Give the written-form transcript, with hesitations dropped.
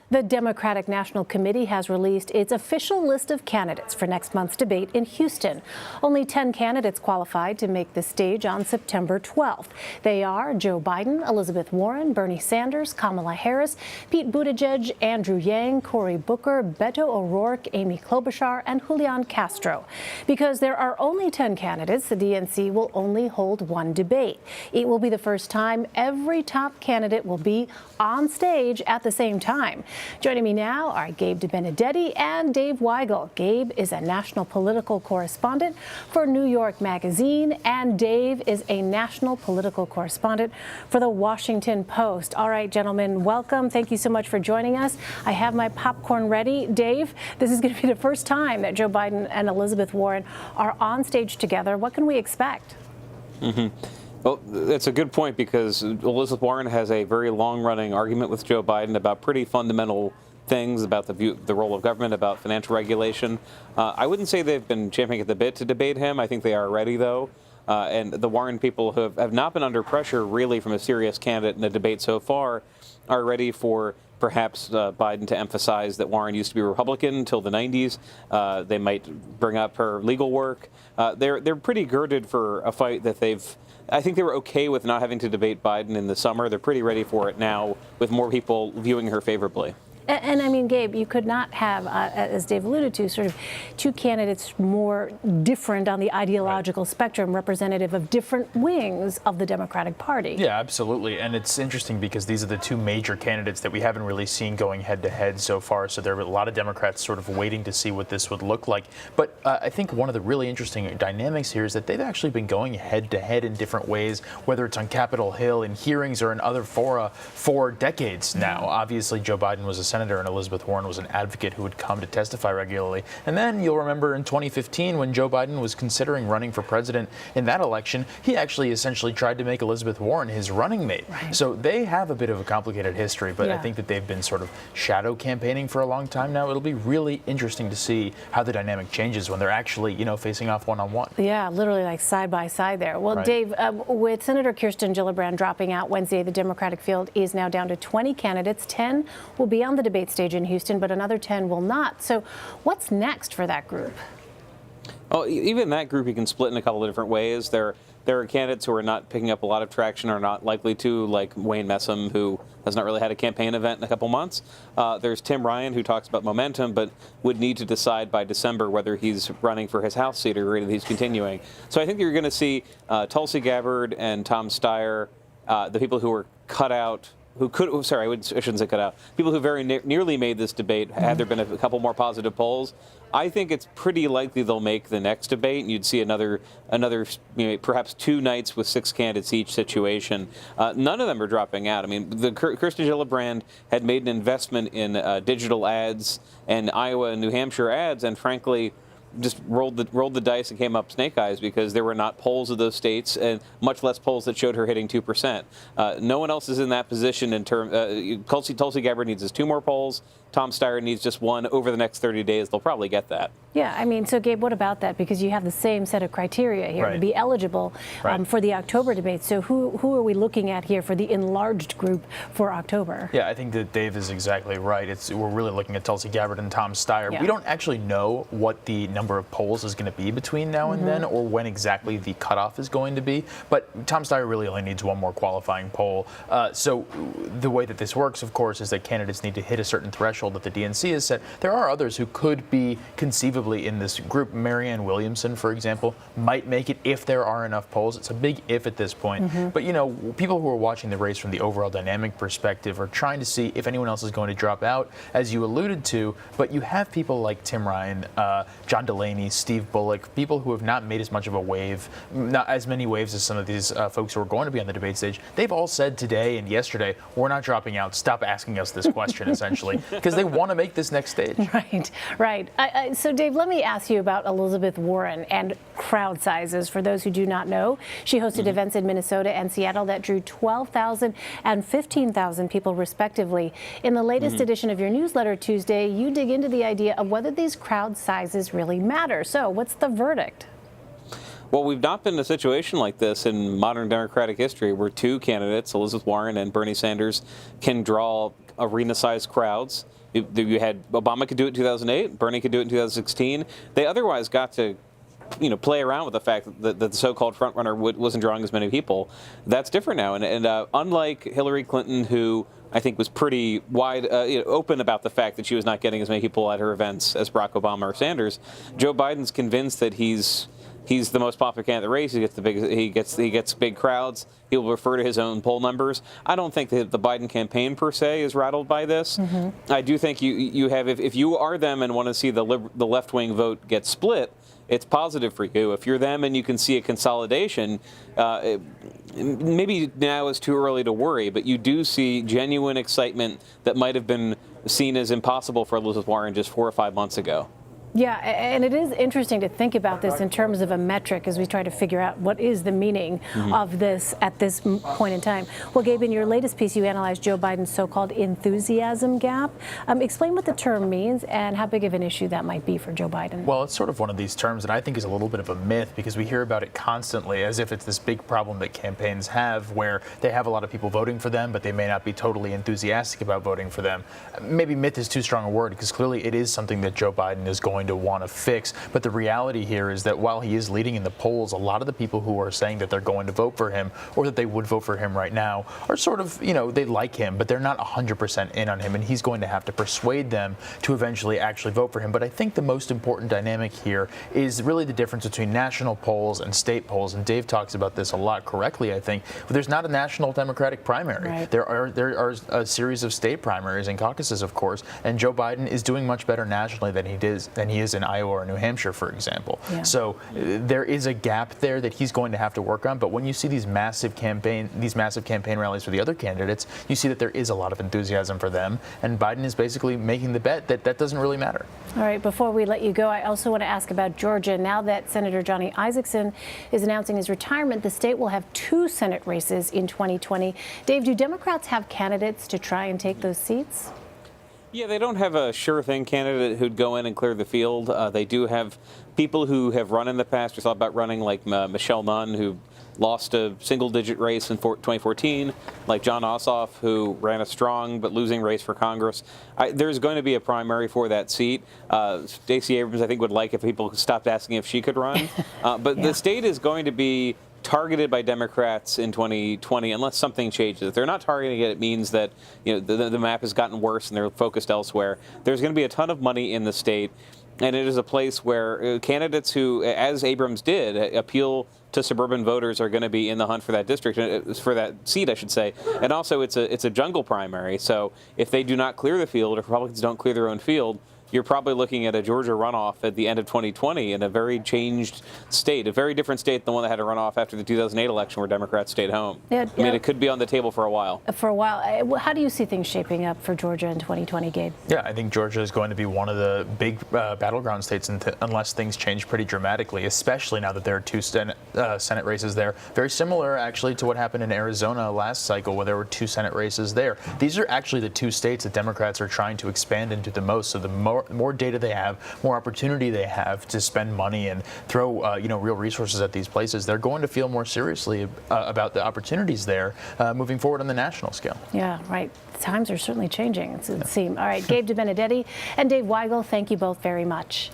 The Democratic National Committee has released its official list of candidates for next month's debate in Houston. Only 10 candidates qualified to make the stage on September 12th. They are Joe Biden, Elizabeth Warren, Bernie Sanders, Kamala Harris, Pete Buttigieg, Andrew Yang, Cory Booker, Beto O'Rourke, Amy Klobuchar, and Julian Castro. Because there are only 10 candidates, the DNC will only hold one debate. It will be the first time every top candidate will be on stage at the same time. Joining me now are Gabe DeBenedetti and Dave Weigel. Gabe is a national political correspondent for New York Magazine, and Dave is a national political correspondent for the Washington Post. All right, gentlemen, welcome. Thank you so much for joining us. I have my popcorn ready. Dave, this is going to be the first time that Joe Biden and Elizabeth Warren are on stage together. What can we expect? Well, that's a good point, because Elizabeth Warren has a very long-running argument with Joe Biden about pretty fundamental things, about the role of government, about financial regulation. I wouldn't say they've been champing at the bit to debate him. I think they are ready, though. And the Warren people who have not been under pressure, really, from a serious candidate in the debate so far, are ready for perhaps Biden to emphasize that Warren used to be a Republican until the 90s. They might bring up her legal work. They're pretty girded for a fight that I think they were okay with not having to debate Biden in the summer. They're pretty ready for it now, with more people viewing her favorably. And I mean, Gabe, you could not have, as Dave alluded to, sort of two candidates more different on the ideological spectrum, representative of different wings of the Democratic Party. Yeah, absolutely. And it's interesting because these are the two major candidates that we haven't really seen going head to head so far. So there are a lot of Democrats sort of waiting to see what this would look like. But I think one of the really interesting dynamics here is that they've actually been going head to head in different ways, whether it's on Capitol Hill, in hearings, or in other fora for decades now. Obviously, Joe Biden was a senator and Elizabeth Warren was an advocate who would come to testify regularly. And then you'll remember in 2015, when Joe Biden was considering running for president in that election, he actually essentially tried to make Elizabeth Warren his running mate. Right. So they have a bit of a complicated history, but I think that they've been sort of shadow campaigning for a long time now. It'll be really interesting to see how the dynamic changes when they're actually, facing off one-on-one. Yeah, literally like side by side there. Well, right. Dave, with Senator Kirsten Gillibrand dropping out Wednesday, the Democratic field is now down to 20 candidates. 10 will be on the debate stage in Houston, but another 10 will not. So what's next for that group? Oh, even that group you can split in a couple of different ways. There are candidates who are not picking up a lot of traction, or not likely to, like Wayne Messam, who has not really had a campaign event in a couple months. There's Tim Ryan, who talks about momentum, but would need to decide by December whether he's running for his House seat or whether he's continuing. So I think you're going to see Tulsi Gabbard and Tom Steyer, the people who were cut out, I shouldn't say cut out, people who very nearly made this debate, had there been a couple more positive polls. I think it's pretty likely they'll make the next debate, and you'd see another perhaps two nights with 6 candidates each situation. None of them are dropping out. I mean, Kirsten Gillibrand had made an investment in digital ads and Iowa and New Hampshire ads, and frankly, just rolled the dice and came up snake eyes, because there were not polls of those states, and much less polls that showed her hitting 2%. No one else is in that position in terms. Tulsi Gabbard needs 2 more polls. Tom Steyer needs just 1 over the next 30 days. They'll probably get that. Yeah, I mean, so Gabe, what about that? Because you have the same set of criteria here to be eligible for the October debate. So who are we looking at here for the enlarged group for October? Yeah, I think that Dave is exactly right. We're really looking at Tulsi Gabbard and Tom Steyer. Yeah. We don't actually know what the number of polls is going to be between now and then, or when exactly the cutoff is going to be. But Tom Steyer really only needs 1 more qualifying poll. So the way that this works, of course, is that candidates need to hit a certain threshold that the DNC has set. There are others who could be conceivably in this group. Marianne Williamson, for example, might make it if there are enough polls. It's a big if at this point. But, people who are watching the race from the overall dynamic perspective are trying to see if anyone else is going to drop out, as you alluded to. But you have people like Tim Ryan, John Delaney, Steve Bullock, people who have not made as much of a wave, not as many waves as some of these folks who are going to be on the debate stage. They've all said today and yesterday, we're not dropping out. Stop asking us this question, essentially, because they want to make this next stage. Right. So, Dave, let me ask you about Elizabeth Warren and crowd sizes. For those who do not know, she hosted events in Minnesota and Seattle that drew 12,000 and 15,000 people, respectively. In the latest edition of your newsletter Tuesday, you dig into the idea of whether these crowd sizes really matter. So, what's the verdict? Well, we've not been in a situation like this in modern Democratic history, where 2 candidates, Elizabeth Warren and Bernie Sanders, can draw arena-sized crowds. You had Obama could do it in 2008, Bernie could do it in 2016. They otherwise got to play around with the fact that the so-called frontrunner wasn't drawing as many people. That's different now. And unlike Hillary Clinton, who I think was pretty wide open about the fact that she was not getting as many people at her events as Barack Obama or Sanders, Joe Biden's convinced that he's the most popular candidate in the race. He gets big crowds. He will refer to his own poll numbers. I don't think that the Biden campaign per se is rattled by this. I do think you have, if you are them and want to see the left-wing vote get split, it's positive for you. If you're them and you can see a consolidation, maybe now is too early to worry, but you do see genuine excitement that might have been seen as impossible for Elizabeth Warren just 4 or 5 months ago. Yeah, and it is interesting to think about this in terms of a metric as we try to figure out what is the meaning of this at this point in time. Well, Gabe, in your latest piece, you analyzed Joe Biden's so-called enthusiasm gap. Explain what the term means and how big of an issue that might be for Joe Biden. Well, it's sort of one of these terms that I think is a little bit of a myth because we hear about it constantly as if it's this big problem that campaigns have where they have a lot of people voting for them, but they may not be totally enthusiastic about voting for them. Maybe myth is too strong a word because clearly it is something that Joe Biden is going to want to fix. But the reality here is that while he is leading in the polls, a lot of the people who are saying that they're going to vote for him or that they would vote for him right now are sort of, they like him, but they're not 100% in on him. And he's going to have to persuade them to eventually actually vote for him. But I think the most important dynamic here is really the difference between national polls and state polls. And Dave talks about this a lot correctly, I think. But there's not a national Democratic primary. Right. There are a series of state primaries and caucuses, of course. And Joe Biden is doing much better nationally than he is in Iowa or New Hampshire, for example. Yeah. So there is a gap there that he's going to have to work on. But when you see these massive campaign rallies for the other candidates, you see that there is a lot of enthusiasm for them. And Biden is basically making the bet that that doesn't really matter. All right, before we let you go, I also want to ask about Georgia. Now that Senator Johnny Isakson is announcing his retirement, the state will have 2 Senate races in 2020. Dave, do Democrats have candidates to try and take those seats? Yeah, they don't have a sure thing candidate who'd go in and clear the field. They do have people who have run in the past. We thought about running like Michelle Nunn, who lost a single-digit race in 2014, like John Ossoff, who ran a strong but losing race for Congress. There's going to be a primary for that seat. Stacey Abrams, I think, would like if people stopped asking if she could run. But the state is going to be targeted by Democrats in 2020 unless something changes. If they're not targeting it, it means that the map has gotten worse and they're focused elsewhere. There's going to be a ton of money in the state, and it is a place where candidates who, as Abrams did, appeal to suburban voters are going to be in the hunt for that district, for that seat, I should say. And also, it's a jungle primary. So if they do not clear the field, if Republicans don't clear their own field, you're probably looking at a Georgia runoff at the end of 2020 in a very changed state, a very different state than the one that had a runoff after the 2008 election where Democrats stayed home. I mean, it could be on the table for a while. For a while. How do you see things shaping up for Georgia in 2020, Gabe? Yeah, I think Georgia is going to be one of the big battleground states unless things change pretty dramatically, especially now that there are 2 Senate races there. Very similar, actually, to what happened in Arizona last cycle where there were 2 Senate races there. These are actually the 2 states that Democrats are trying to expand into the most. So the more data they have, more opportunity they have to spend money and throw real resources at these places, they're going to feel more seriously about the opportunities there moving forward on the national scale. Yeah, right. Times are certainly changing, it would seem. All right, Gabe DeBenedetti and Dave Weigel, thank you both very much.